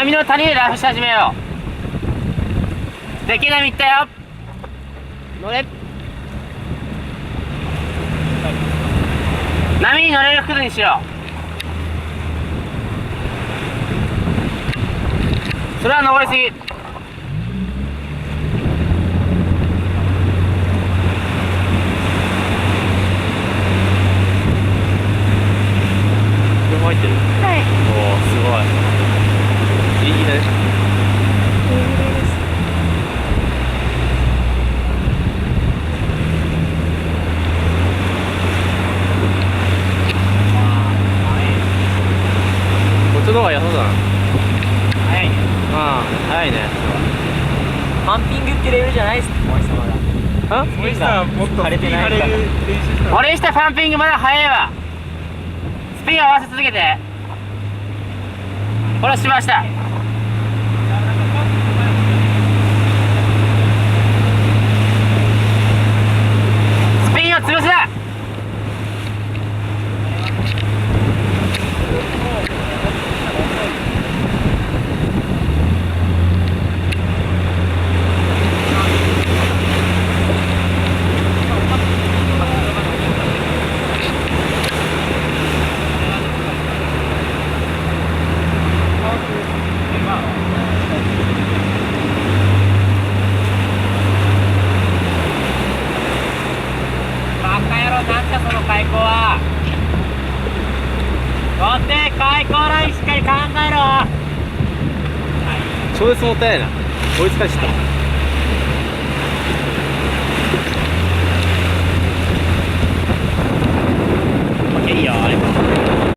波の谷でラフし始めよう。でけえ波行ったよ。乗れ。波に乗れる服にしよう。それは登りすぎ。入ってる。はい。おお、すごい。ギリギリだね。ギリギリです。こっちの方が良さそうだな。早いね。ああ、早いね。パンピングってレベルじゃないっす、森様が。あ、スピンが腫れてないから。俺にしてパンピングまだ早いわ。スピン合わせ続けて。これしました。スピンを潰すな。なんかその開口は待って、開口ラインしっかり考えろ。超絶もったいないな。追いつかれちゃった。オッケー、いいよ。